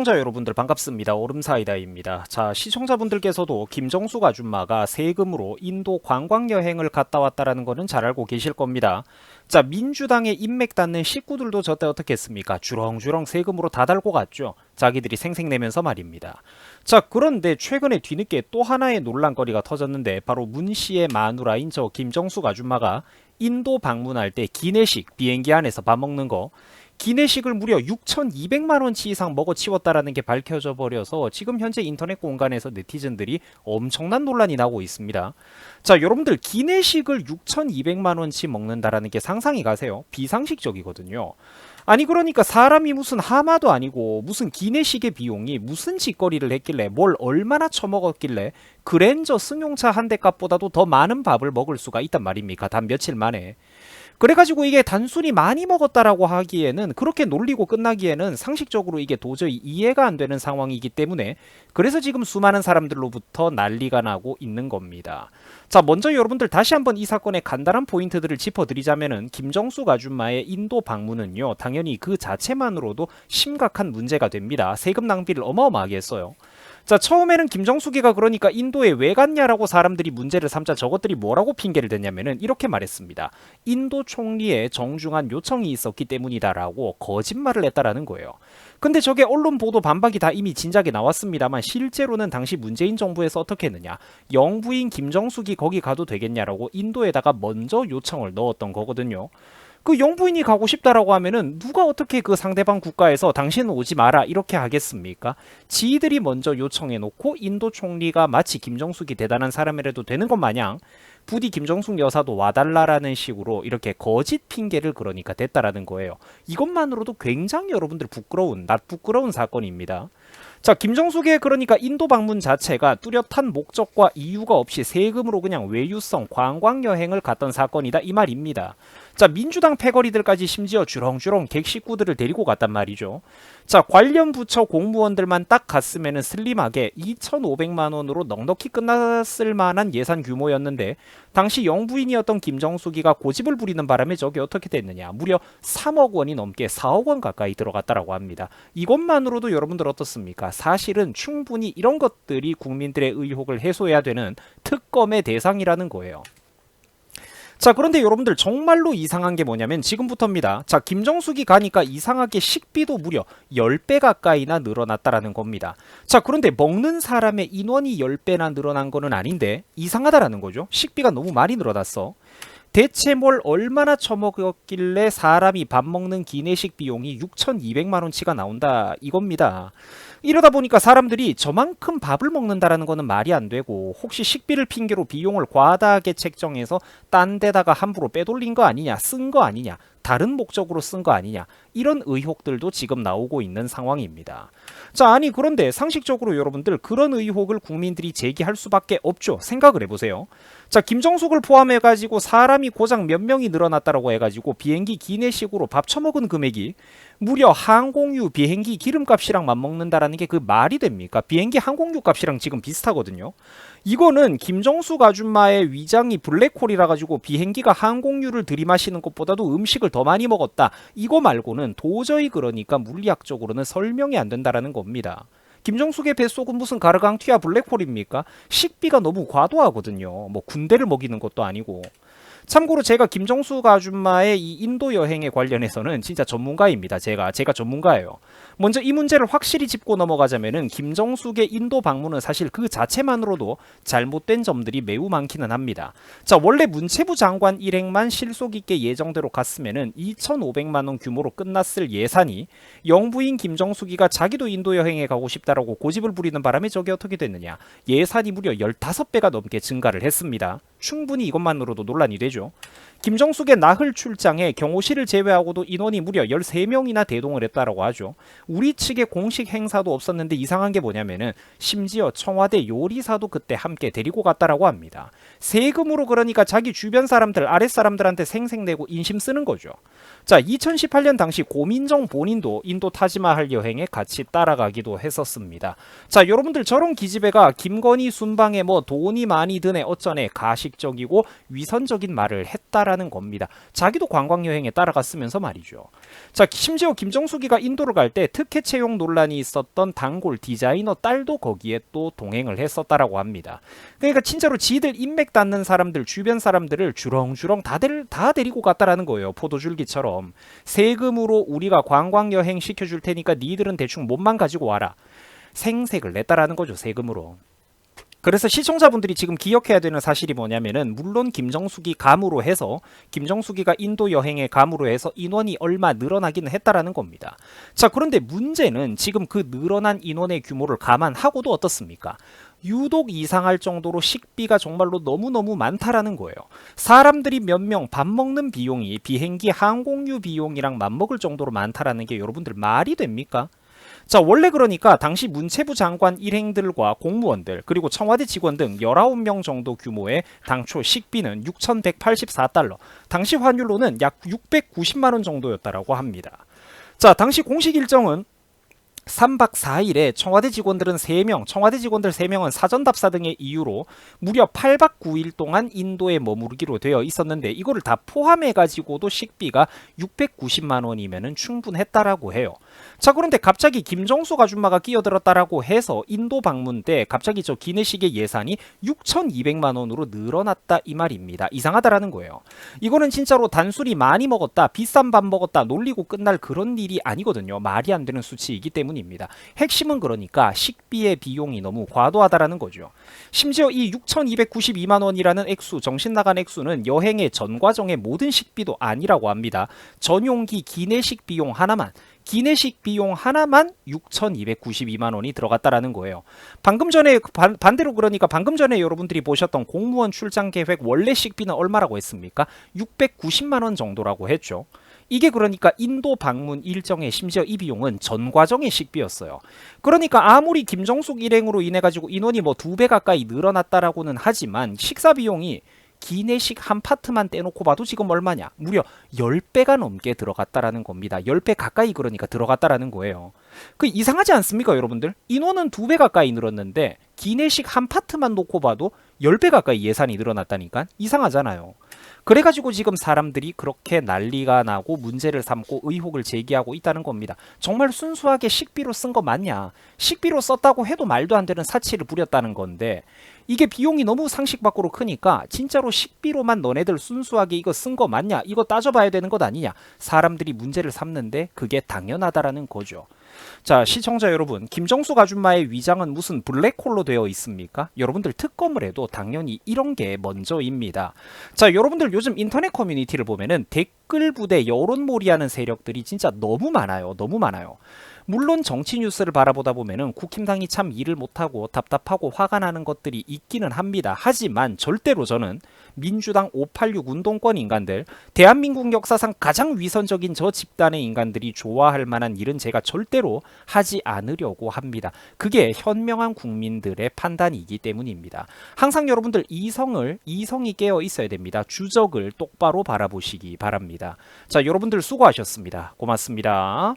시청자 여러분들 반갑습니다. 오름사이다입니다. 자, 시청자분들께서도 김정숙 아줌마가 세금으로 인도 관광여행을 갔다 왔다라는 거는 잘 알고 계실 겁니다. 자, 민주당의 인맥 닿는 식구들도 저때 어떻게 했습니까? 주렁주렁 세금으로 다 달고 갔죠. 자기들이 생색내면서 말입니다. 자, 그런데 최근에 뒤늦게 또 하나의 논란거리가 터졌는데 바로 문 씨의 마누라인 저 김정숙 아줌마가 인도 방문할 때 기내식 비행기 안에서 밥 먹는 거 기내식을 무려 6,200만원치 이상 먹어치웠다라는 게 밝혀져 버려서 지금 현재 인터넷 공간에서 네티즌들이 엄청난 논란이 나고 있습니다. 자, 여러분들 기내식을 6,200만원치 먹는다라는 게 상상이 가세요? 비상식적이거든요. 아니 그러니까 사람이 무슨 하마도 아니고 무슨 기내식의 비용이 무슨 짓거리를 했길래 뭘 얼마나 처먹었길래 그랜저 승용차 한 대 값보다도 더 많은 밥을 먹을 수가 있단 말입니까? 단 며칠 만에. 그래가지고 이게 단순히 많이 먹었다라고 하기에는 그렇게 놀리고 끝나기에는 상식적으로 이게 도저히 이해가 안 되는 상황이기 때문에 그래서 지금 수많은 사람들로부터 난리가 나고 있는 겁니다. 자, 먼저 여러분들 다시 한번 이 사건의 간단한 포인트들을 짚어드리자면은 김정숙 아줌마의 인도 방문은요 당연히 그 자체만으로도 심각한 문제가 됩니다. 세금 낭비를 어마어마하게 했어요. 자, 처음에는 김정숙이가 그러니까 인도에 왜 갔냐라고 사람들이 문제를 삼자 저것들이 뭐라고 핑계를 댔냐면은 이렇게 말했습니다. 인도 총리의 정중한 요청이 있었기 때문이다라고 거짓말을 했다라는 거예요. 근데 저게 언론 보도 반박이 다 이미 진작에 나왔습니다만 실제로는 당시 문재인 정부에서 어떻게 했느냐. 영부인 김정숙이 거기 가도 되겠냐라고 인도에다가 먼저 요청을 넣었던 거거든요. 그 영부인이 가고 싶다라고 하면은 누가 어떻게 그 상대방 국가에서 당신은 오지 마라 이렇게 하겠습니까? 지들이 먼저 요청해 놓고 인도 총리가 마치 김정숙이 대단한 사람이라도 되는 것 마냥 부디 김정숙 여사도 와달라라는 식으로 이렇게 거짓 핑계를 그러니까 댔다라는 거예요. 이것만으로도 굉장히 여러분들 부끄러운 부끄러운 사건입니다. 자, 김정숙의 그러니까 인도 방문 자체가 뚜렷한 목적과 이유가 없이 세금으로 그냥 외유성 관광 여행을 갔던 사건이다 이 말입니다. 자, 민주당 패거리들까지 심지어 주렁주렁 객 식구들을 데리고 갔단 말이죠. 자, 관련 부처 공무원들만 딱 갔으면은 슬림하게 2,500만 원으로 넉넉히 끝났을 만한 예산 규모였는데 당시 영부인이었던 김정숙이가 고집을 부리는 바람에 저게 어떻게 됐느냐. 무려 3억 원이 넘게 4억 원 가까이 들어갔다라고 합니다. 이것만으로도 여러분들 어떻습니까? 사실은 충분히 이런 것들이 국민들의 의혹을 해소해야 되는 특검의 대상이라는 거예요. 자, 그런데 여러분들 정말로 이상한 게 뭐냐면 지금부터입니다. 자, 김정숙이 가니까 이상하게 식비도 무려 10배 가까이나 늘어났다라는 겁니다. 자, 그런데 먹는 사람의 인원이 10배나 늘어난 거는 아닌데 이상하다라는 거죠. 식비가 너무 많이 늘어났어. 대체 뭘 얼마나 처먹었길래 사람이 밥 먹는 기내식 비용이 6,200만원치가 나온다 이겁니다. 이러다 보니까 사람들이 저만큼 밥을 먹는다라는 거는 말이 안 되고 혹시 식비를 핑계로 비용을 과다하게 책정해서 딴 데다가 함부로 빼돌린 거 아니냐, 쓴 거 아니냐, 다른 목적으로 쓴 거 아니냐 이런 의혹들도 지금 나오고 있는 상황입니다. 자, 아니 그런데 상식적으로 여러분들 그런 의혹을 국민들이 제기할 수밖에 없죠. 생각을 해보세요. 자, 김정숙을 포함해가지고 사람이 고작 몇 명이 늘어났다라고 해가지고 비행기 기내식으로 밥 처먹은 금액이 무려 항공유 비행기 기름값이랑 맞먹는다라는 게 그 말이 됩니까? 비행기 항공유 값이랑 지금 비슷하거든요. 이거는 김정숙 아줌마의 위장이 블랙홀이라 가지고 비행기가 항공유를 들이마시는 것보다도 음식을 더 많이 먹었다. 이거 말고는 도저히 그러니까 물리학적으로는 설명이 안 된다라는 겁니다. 김정숙의 뱃속은 무슨 가르강튀아 블랙홀입니까? 식비가 너무 과도하거든요. 뭐 군대를 먹이는 것도 아니고. 참고로 제가 김정숙 아줌마의 이 인도 여행에 관련해서는 진짜 전문가입니다. 제가 전문가예요. 먼저 이 문제를 확실히 짚고 넘어가자면은 김정숙의 인도 방문은 사실 그 자체만으로도 잘못된 점들이 매우 많기는 합니다. 자, 원래 문체부 장관 일행만 실속 있게 예정대로 갔으면은 2,500만 원 규모로 끝났을 예산이 영부인 김정숙이가 자기도 인도 여행에 가고 싶다라고 고집을 부리는 바람에 저게 어떻게 됐느냐. 예산이 무려 15배가 넘게 증가를 했습니다. 충분히 이것만으로도 논란이 되죠. 김정숙의 나흘 출장에 경호실을 제외하고도 인원이 무려 13명이나 대동을 했다라고 하죠. 우리 측의 공식 행사도 없었는데 이상한 게 뭐냐면은 심지어 청와대 요리사도 그때 함께 데리고 갔다라고 합니다. 세금으로 그러니까 자기 주변 사람들 아랫사람들한테 생색내고 인심 쓰는 거죠. 자, 2018년 당시 고민정 본인도 인도 타지마할 여행에 같이 따라가기도 했었습니다. 자, 여러분들 저런 기집애가 김건희 순방에 뭐 돈이 많이 드네 어쩌네 가식 상식적이고 위선적인 말을 했다라는 겁니다. 자기도 관광여행에 따라갔으면서 말이죠. 자, 심지어 김정숙이가 인도를 갈 때 특혜 채용 논란이 있었던 단골 디자이너 딸도 거기에 또 동행을 했었다라고 합니다. 그러니까 진짜로 지들 인맥 닿는 사람들, 주변 사람들을 주렁주렁 다 데리고 갔다라는 거예요. 포도줄기처럼. 세금으로 우리가 관광여행 시켜줄 테니까 니들은 대충 몸만 가지고 와라. 생색을 냈다라는 거죠, 세금으로. 그래서 시청자분들이 지금 기억해야 되는 사실이 뭐냐면은, 물론 김정숙이 감으로 해서, 김정숙이가 인도 여행에 감으로 해서 인원이 얼마 늘어나기는 했다라는 겁니다. 자, 그런데 문제는 지금 그 늘어난 인원의 규모를 감안하고도 어떻습니까? 유독 이상할 정도로 식비가 정말로 너무너무 많다라는 거예요. 사람들이 몇 명 밥 먹는 비용이 비행기 항공유 비용이랑 맞먹을 정도로 많다라는 게 여러분들 말이 됩니까? 자, 원래 그러니까 당시 문체부 장관 일행들과 공무원들 그리고 청와대 직원 등 19명 정도 규모의 당초 식비는 6,184달러, 당시 환율로는 약 690만 원 정도였다라고 합니다. 자, 당시 공식 일정은 3박 4일에 청와대 직원들은 3명, 청와대 직원들 3명은 사전답사 등의 이유로 무려 8박 9일 동안 인도에 머무르기로 되어 있었는데, 이거를 다 포함해가지고도 식비가 690만 원이면 충분했다라고 해요. 자, 그런데 갑자기 김정숙 아줌마가 끼어들었다라고 해서 인도 방문 때 갑자기 저 기내식의 예산이 6,200만 원으로 늘어났다 이 말입니다. 이상하다라는 거예요. 이거는 진짜로 단순히 많이 먹었다, 비싼 밥 먹었다 놀리고 끝날 그런 일이 아니거든요. 말이 안 되는 수치이기 때문입니다. 핵심은 그러니까 식비의 비용이 너무 과도하다라는 거죠. 심지어 이 6,292만 원이라는 액수, 정신 나간 액수는 여행의 전 과정의 모든 식비도 아니라고 합니다. 전용기 기내식 비용 하나만, 기내식 비용 하나만 6,292만 원이 들어갔다라는 거예요. 방금 전에 반대로 그러니까 방금 전에 여러분들이 보셨던 공무원 출장 계획 원래 식비는 얼마라고 했습니까? 690만 원 정도라고 했죠. 이게 그러니까 인도 방문 일정의 심지어 이 비용은 전 과정의 식비였어요. 그러니까 아무리 김정숙 일행으로 인해 가지고 인원이 뭐 2배 가까이 늘어났다라고는 하지만 식사 비용이 기내식 한 파트만 떼놓고 봐도 지금 얼마냐? 무려 10배가 넘게 들어갔다라는 겁니다. 10배 가까이 그러니까 들어갔다라는 거예요. 그 이상하지 않습니까, 여러분들? 인원은 2배 가까이 늘었는데 기내식 한 파트만 놓고 봐도 10배 가까이 예산이 늘어났다니까? 이상하잖아요. 그래가지고 지금 사람들이 그렇게 난리가 나고 문제를 삼고 의혹을 제기하고 있다는 겁니다. 정말 순수하게 식비로 쓴 거 맞냐? 식비로 썼다고 해도 말도 안 되는 사치를 부렸다는 건데, 이게 비용이 너무 상식 밖으로 크니까 진짜로 식비로만 너네들 순수하게 이거 쓴 거 맞냐? 이거 따져봐야 되는 것 아니냐? 사람들이 문제를 삼는데 그게 당연하다라는 거죠. 자, 시청자 여러분, 김정숙 아줌마의 위장은 무슨 블랙홀로 되어 있습니까? 여러분들 특검을 해도 당연히 이런 게 먼저입니다. 자, 여러분들 요즘 인터넷 커뮤니티를 보면은 댓글 부대 여론몰이하는 세력들이 진짜 너무 많아요. 너무 많아요. 물론 정치 뉴스를 바라보다 보면은 국힘당이 참 일을 못하고 답답하고 화가 나는 것들이 있기는 합니다. 하지만 절대로 저는 민주당 586 운동권 인간들, 대한민국 역사상 가장 위선적인 저 집단의 인간들이 좋아할 만한 일은 제가 절대로 하지 않으려고 합니다. 그게 현명한 국민들의 판단이기 때문입니다. 항상 여러분들 이성이 깨어 있어야 됩니다. 주적을 똑바로 바라보시기 바랍니다. 자, 여러분들 수고하셨습니다. 고맙습니다.